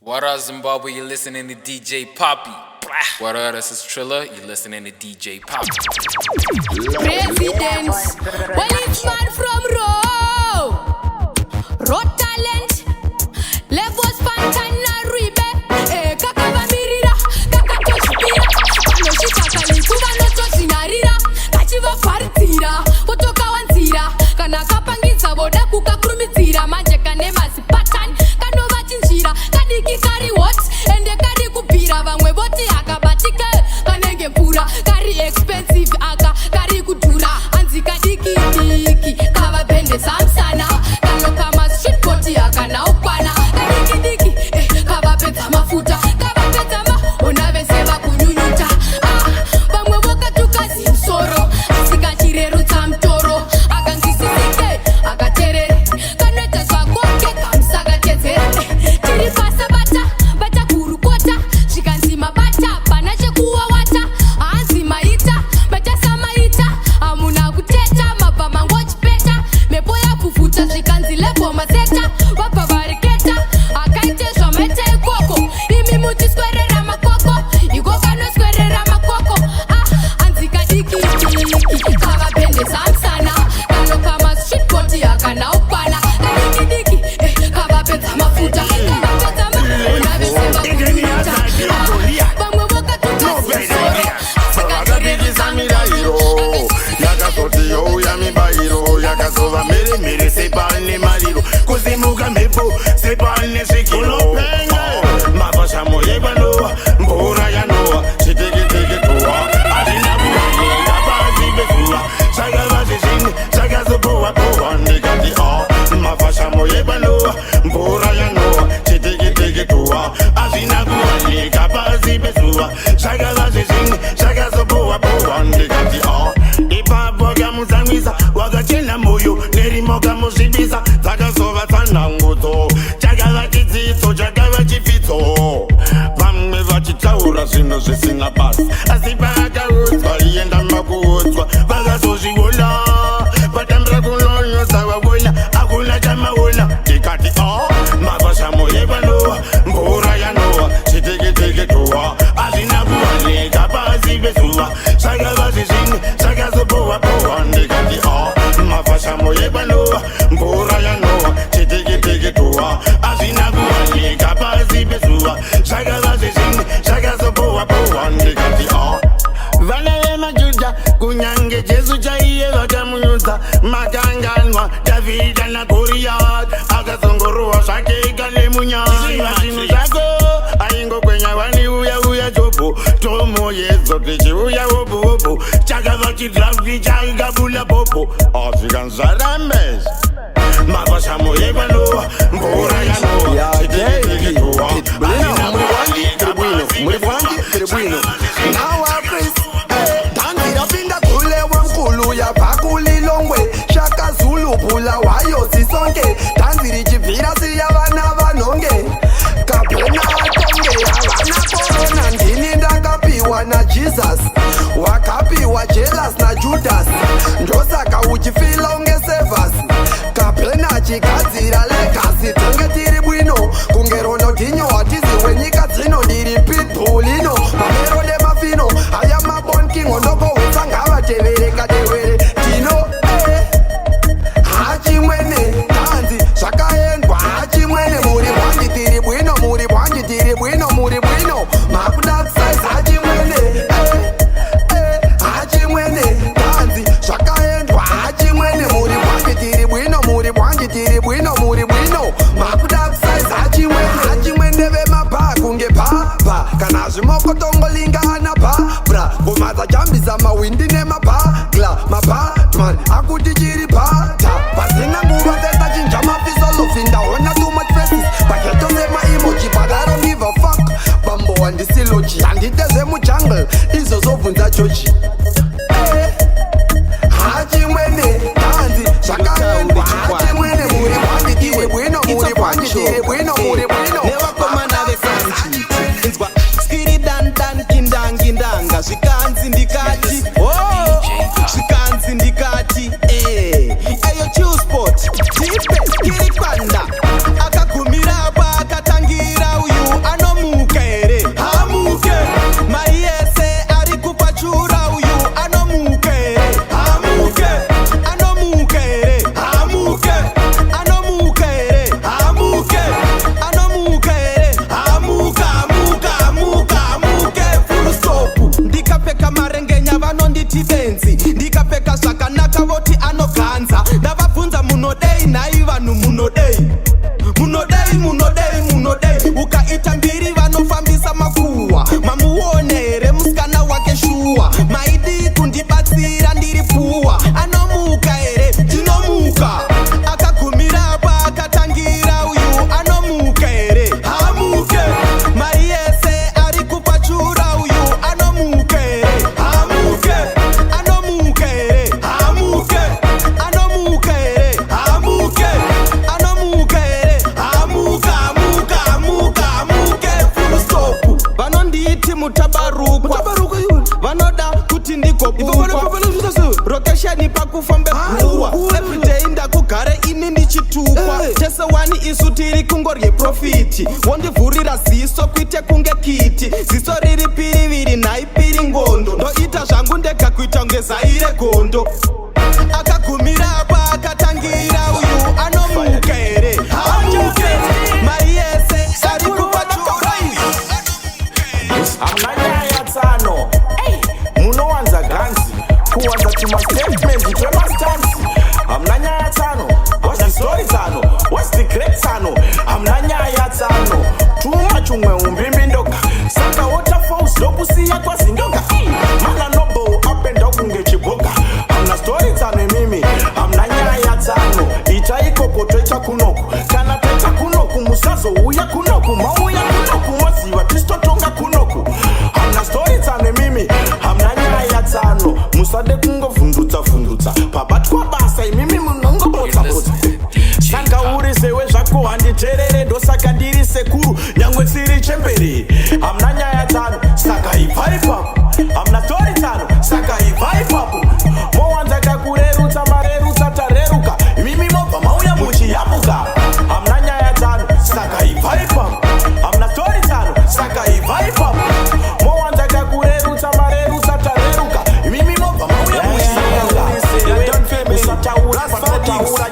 What up, Zimbabwe? You're listening to DJ Poppy. What up, this is Trilla. You're listening to DJ Poppy. Presidents, well, it's man from Raw talent, levels pantana ribe, kakava mirira, kakatoshpira, kanoshikakali kuva notosinarira, kachiva partira, potoka wanzira, kana kapangisa voda kukakrumitsira, manje kane masipatan, kanova chinjira, kadiki kari what, ende kari kupira, vamwe voti akabatika, kanenge pura, kari expensive aka, kari kudura, anzi kadiki diki, kava bende samsana, kano kama street poti aka na upana, kadiki diki, kava peta mafuta, kava peta ma, unaveseva kunyunyuta, vamwe voka tukazi msoro, asika chireru tamtoro, aka nkisisike, aka terere, kanweta swakoke kamsaga tezere, tiri pasa bata kurukota, shikanzima bata, panache kuwa wata, anzima ita, bata sama ita, amuna kuteta, mapama ngochi peta, mepo ya kufuta, shikanzile poma seta, wapa variketa, akaite shomete koko, imi muti square makoko, igoka no square makoko, anzika diki diki, kava bende samsana, kano kama street poti akana upana, kadiki diki, kava peta mafuta, kava peta ma, unaveseva kunyunyuta, vamwe voka tukazi msoro, asika chireru tamtoro, Yakasotio yamibairo yakasova mere sepane mariro kuzimuka mepo sepane shikilo mabasha moyebano mbora yanoa chiteketeke toa adina buya bazi befuwa shagabazi shini shagazoboa boa ndikati mabasha moyebano mbora yanoa chiteketeke toa adina buya bazi befuwa shagabazi shini shagazoboa boa ndikati ipapoga muzamisa wakachena moyo nerimoka muzvibisa dzakazova tsanangudzo chakava chidzidzo chakava chipfitso vamwe vachitaura zvinhu zvisina basa asi paakaudzwa ienda makuudzwa vakazozviona vatambira kunonyosa vavona hakuna chamaona ndikati mabasa moyevanowa mbura yanowa chiteketeke towa hazvina kuwanika pasi pezuva zvakava zvezvimwe zvakazobohwa bohwa ndikati mabasa moyevanowa mbura yanowa chiteketeke towa hazvina kuwanika pasi pezuva zvakava zvezvimwe zvakazobohwa bohwa ndikati vana vemajuda kunyange jesu chaiye vakamunyudza makanganwa davhidha nagoriyati akazongorohwa zvake ikane munyanya zvinhu zvako aingokwenya vaniuya jobho tomoyedzo tichiuya wobowobo chakava chidrafti chakabula bobo zvikanzvarambezva mabasa moyevanowa mbura yanowa chiteketeketowa Shaka Zulu pula wayo sisonke danziri chibvira siya vana vanonge kapena atonge havana korona ndini ndakapiwa naJesus wakapiwa jealous naJudas ndosaka uchifila unge Sevas kapena chigadzira legacy tonge tiri bwino kunge Ronaldinho hatizi wenyika dzino ndiri pitbull ino mamero nemafino aya mabon king ondobowetsa ngavatevereka tevere tino hachimwene tanzi zvakaendwa hachimwene muri bwanji tiri bwino muri bwanji tiri bwino muri bwino makuda kusaiza hachimwene hachimwene tanzi zvakaendwa hachimwene muri bwanji tiri bwino muri bwanji tiri bwino muri bwino makuda kusaiza hachimwene vemabha kunge bhabha kana zvimokotongolingana bhabra vomadza jambisa mawindi nemabhagla mabatman akuti chiri bhata pasina nguva teta chinja mafisolofi ndaona too much faces paketo semaimoji but I don't give a fuck bambo wandisiloji handite zvemujungle izvo zobvunza joji hachimwene tanzi zvakaendwa hachimwene muri bwanji tiri bwino muri bwanji tiri bwino muri bwino nevakomana vekanji inzwa skiri dandan kindangindanga zvikanzi ndikati zvikanzi ndikati ayo chiusport tipe kiri panda akagumira apa akatangira uyu vatambiri vanofambisa makuwa mamuone here musikana wake shuwa maidi kundibatsira ndiri puwa anomuka here ndinomuka akagumira pa akatangira uyu anomuka here hamuke mari yese ari kupachura uyu anomuka here hamuke anomuka here hamuke anomuka here hamuke anomuka here hamuka amuka amuka amuke full stop vanonditi mutabarukwa vanoda kuti ndigobukwa rokesheni pakufambe bhuwa everyday ndakugare ini ndichitukwa tese wani isu tiri kungorye profiti wondivhurira ziso kuite kunge kiti ziso riri piriviri nhaipiri ngondo ndoita zvangu ndega kuita kunge zaire gondo akagumira pa akatangira uyu anomuka here hamuke mari yese ari kupachura amnanyaya tsano munowanza ganzi kuwanza tumastatementi twemastansi amnanyaya tsano what's the story tsano what's the great tsano amnanyaya tsano tuma chumwe umbimbi saka waterfalls ndokusiya kwazindoka mana nobo apenda kunge chiboka amna story tsano mimi amnanyaya tsano ita ikoko toita kunoku kana toita kunoku musazo uya kunoku mauya kunoku maziva tistotonga kunoku amna story tsano mimi amnanyaya tsano musade kungovhundutsa pabatwa basa imimi munongobotsa saka uri sewe zvako handiterere ndosaka ndiri sekuru nyangwe tsiri chemberi amna nyaya tsano saka ibva ipapo amna story tsano saka ibva ipapo mowanza kakurerutsa marerutsa tareruka imimi mobva mauya muchiyamuka amna nyaya tsano saka ibva ipapo amna story tsano saka ibva ipapo mowanza kakurerutsa marerutsa tareruka imimi mobva mauya muchiyamuka usataura panotaura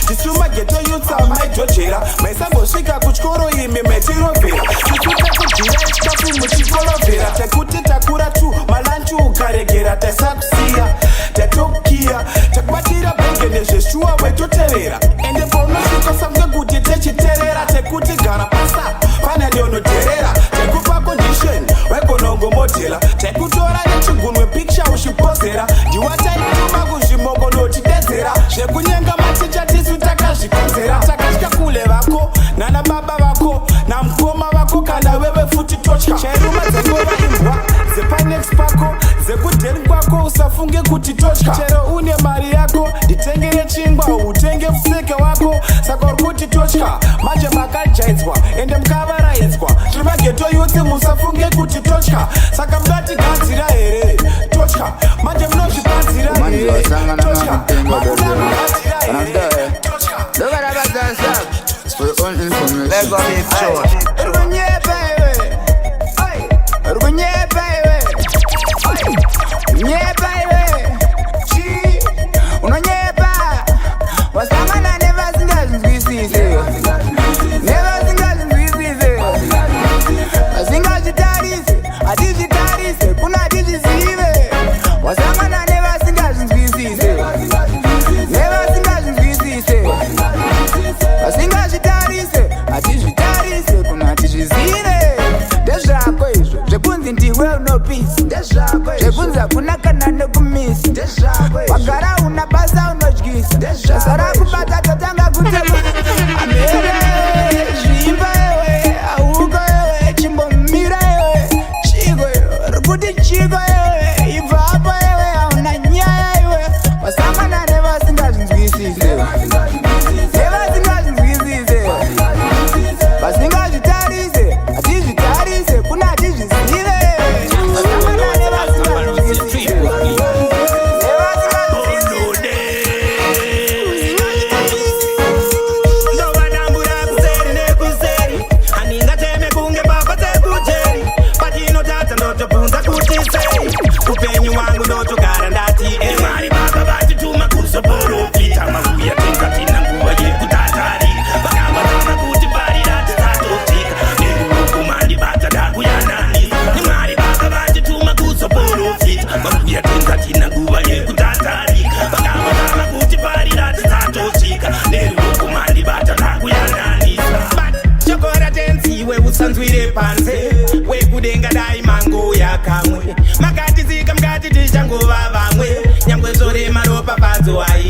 tisumageto yutsa maidhojera maisambosvika kutyoro imi metirovhera tikutekudhira ikafu muchikorovhera tekuti takura tu malanchu ukaregera taisakusiya tatokiya takubatira bhenge nezveshuwa wetotevera ende paunosvika samge kuti techiterera tekuti gara pasa pane ndionoterera tekupa condition wegonongomodhera tekutora nechigunwe picture uchipozera ndiwataituma kuzvimoko notidedzera zvekunyenga maticha tisu takazvikonzera takatya kule vako nana baba vako namukoma vako kana wewe futi totya chairuma dzengova imbwa zepanex pako zekudheni kwako usafunge kuti totya chero une mari yako nditengere chingwa utenge museke wako saka uri kuti totya manje makajaidzwa ende mukavaraidzwa tiri mageto yutsi musafunge kuti totya saka munatigadzira here totya manje munozvipanzira here totya makunamugadzira here totya. Look at that dance for your own information. Let's go live short. Rugunye baby, rugunye baby, nye baby, chi, unonyepa, wasamana never singazingwisise, never singazingwisise, asingazitarise, atizitarise, kuna atizisive, wasamana never singazingwisise, never singazingwisise, asingazitarise, atizitarise, kuna atizisive, ndezvako izvo zvekunzi ndiwe unopisi, zvekunzi hakuna kana nekumisi, wagara una basa unodyisa, zvasara kubata totanga kutema amere zvimba ewe auko ewe chimbomira ewe chiko ewe rikuti chiko ewe ibva apo ewe hauna nyaya iwe wasamana nevasingazvinzwisise nevasingazvinzwisise vasingazvitarise hatizvitarise kuna hatizvisive wasamana nevasingazvinzwisise nevasingazvinzwisise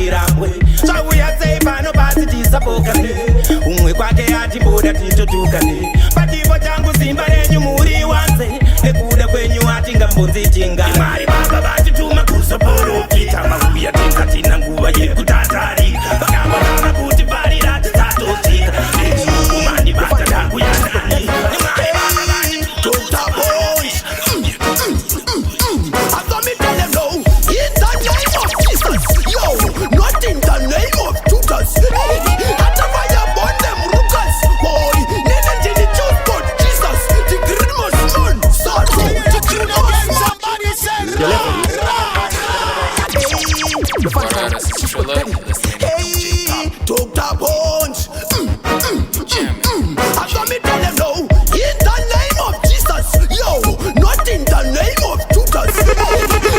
chirambwe zvauya sei pano pasi tisapokane umwe kwake atiboda titotukane patipo changu simba renyu muri wanze nekuda kwenyu atingambonzitinga mwari baba vatituma kuzoporofita mauya tingatina nguva yekutatari vakambotama kuti parira tisatotika nechikumani bata tangu yanani mwari baba vatituma in the name of Judas. Hata fire burn them rukas. Boy, nene jini choose but Jesus. The Christmas man, Sato. The Christmas somebody said hey, Dr. Bones. After me tell them no, in the name of Jesus. Yo, not in the name of Judas.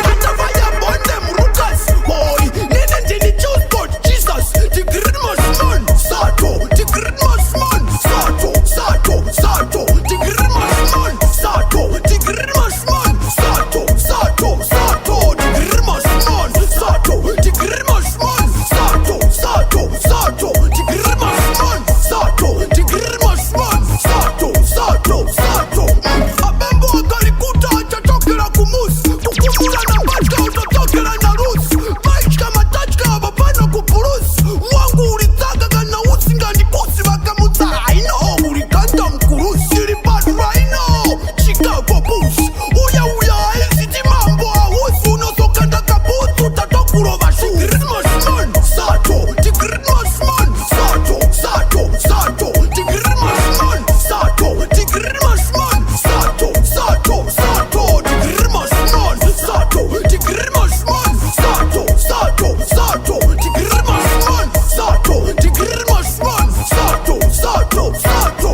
Hata fire burn them rukas. Boy, nene jini choose but Jesus. The Christmas man, Sato. The Christmas man, Sato. Sato, Sato. The Christmas man, Sato. The Christmas man, Sato. Sato, Sato. The Christmas man, Sato. The Christmas man, Sato. Sato, Sato. The Christmas man, Sato. The Christmas man, Sato. Sato, Sato. Abembo akalikuta achachokera kumus. Kukumula na batka utotokera na rus. Maishka matachka abapana kupurus. Wangu ulitaka kana usinga nikusi wakamuta. I know ulikanda mkurus. Siri bad right now. Chicago Bulls. Uya isi mambo awusi. Unosokanda kabusu tatokurova shu. Christmas man, Sato. The Christmas man, Sato. Sato, Sato. The Christmas man, Sato. The Christmas man, Sato. Sato, Sato. The Christmas man, Sato. The Christmas man, Sato. Sato, Sato. The Christmas man, Sato. The Christmas man, Sato. Sato, Sato.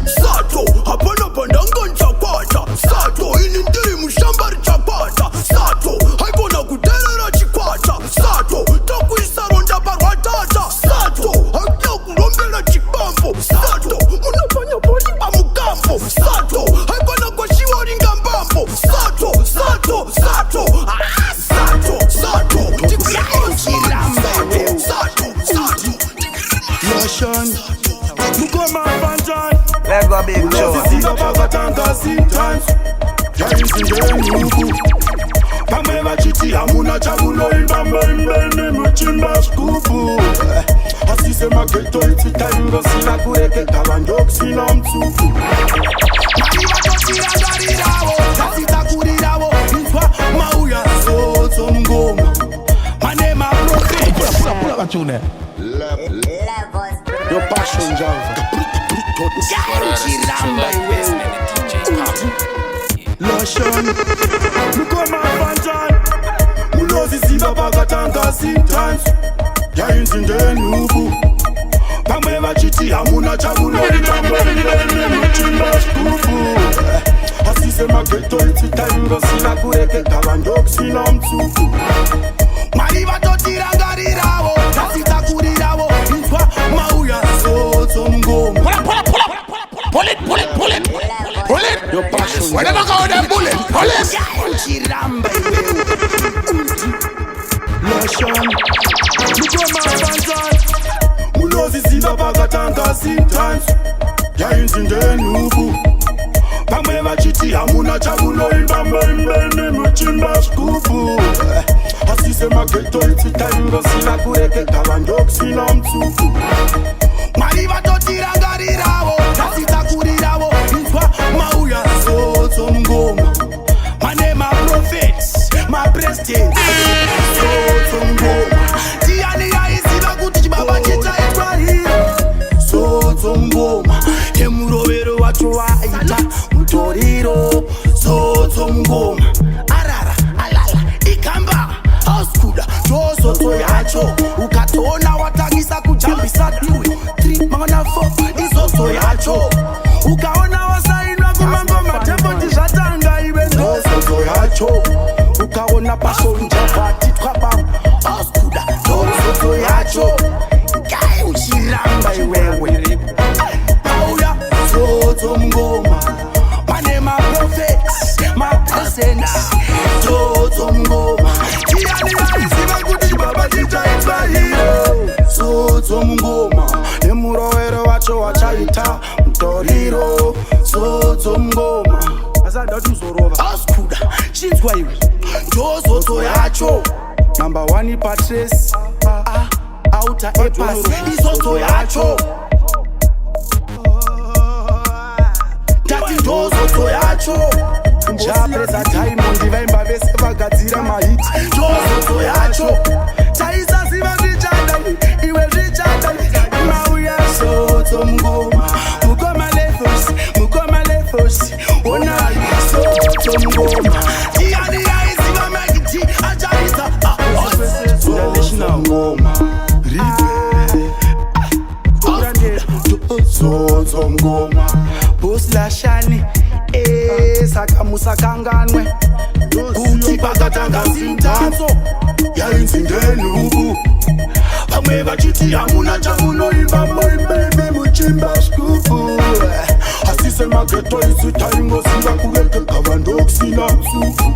Sato. Hapana pandanga nchakwata. Sato. Inindiri mushambari chakwata. Sato. Haikona kuterera chikwata. Sato. Takuisa ronda parwatata. Sato. Hakia kurombela chipambo. Sato. Munafanya poli pamukambo. Sato. Haikona kwa shiwa ringa mbambo. Sato. Sato. Sato. Sato. Sato. Sato. Sato. Lotion, Mukoma Banjan. Let's go big show. Sisi Bagatanga sometimes. James in the Nuku. Pamela Chiti Amuna Chabulo Ibamba Imbene Muchimba Skupu. Asise Maketo iti tango sina kureke kalandok sina mtuku. Mariba totira garirawo, tasita kurirawo, intwa mauya soto mgoma. Manema profit. Pula batune. Your passion, Java. Lotion, Mukoma Banjan. Munozi Siba Bagatanga sometimes. James in the Nuku. Pamela Chiti Amuna Chabulo Ibamba Imbene Muchimba Skupu. Asise Maketo iti tango sina kureke kalandok sina mtuku. Mariba totira garirawo, tasita kurirawo, intwa mauya soto mgoma. Pull it. Your passion, Whenever go there, pull it. Lotion, Mukoma Banjan. Munozi Siba Bagatanga sometimes. James in the Nuku. Pamela Chiti Amuna Chabulo Ibamba Imbene Muchimba Skupu. Asise Maketo iti tango sina kureke kalandok sina mtuku. Mariba totira garirawo, tasita kurirawo, intwa mauya soto mgoma. Manema prophets, my presidents, soto mgoma. Tiani ya isiba kuti chibaba chita itwa hiro, soto mgoma. Emurovero wacho waita, mutoriro, soto mgoma. Arara, alala, ikamba, oskuda, soto yacho. Ukatona watagisa kujambisa tiwe. 3, mangana 4, isoto yacho. Ukaona wasainwa kumango matepo tishatanga iwe soto yacho. Ukaona pasonja pati twabam, oskuda, soto yacho. Gai uchiramba iwewe. Auya, soto mgoma. Manema prophets, my presence, soto mgoma. Tiani ya isiba kuti baba chita itwa achaita mutoriro zodzo ngoma asikuda chinzwa iwe ndozodzo yacho number 1 patres auta epas izodzo yacho tati ndozodzo yacho chapedza Diamond vaimba vese vagadzira mahiti ndozodzo yacho taisaziva zvichadani iwe zvichadani mauya zodzo ngoma mukoma lefos onai zodzo ngoma iani yaiziva magiti acharisa national ngoma zodzo ngoma boslashani sakamusakanganwe kuti pakatanga zintanzo yainzindenuku vamwe vachiti hamuna chamunoimba moimbebe muchimba skufu asise mageto isu taingoziva kuvekeka vandokusina msufu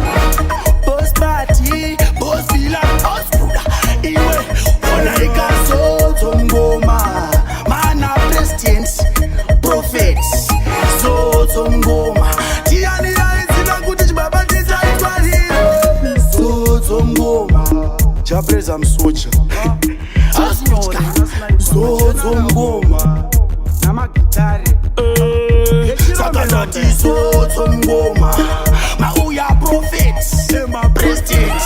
bospati bosila oskuda iwe ona ikazodzo ngoma mana president prophets zodzo ngoma tiani yaiziva kuti chibaba chisaitwariro zodzo ngoma chapreza msocha zodzo ngoma namagitari saka ndati zodzo ngoma mauya prophets presidents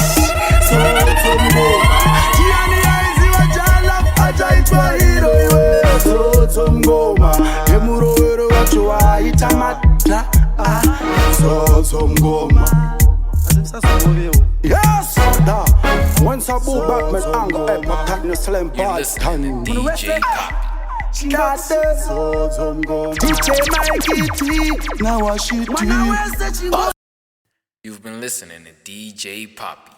zodzo ngoma tiani yaiziva jala achaitwariro iwe zodzo ngoma emurovero wacho waita madra zodzo ngoma yes da once I move back my anger at my time slam You ball listening to DJ Copy. zodzo ngoma DJ Mikey now I shoot you You've been listening to DJ Poppy.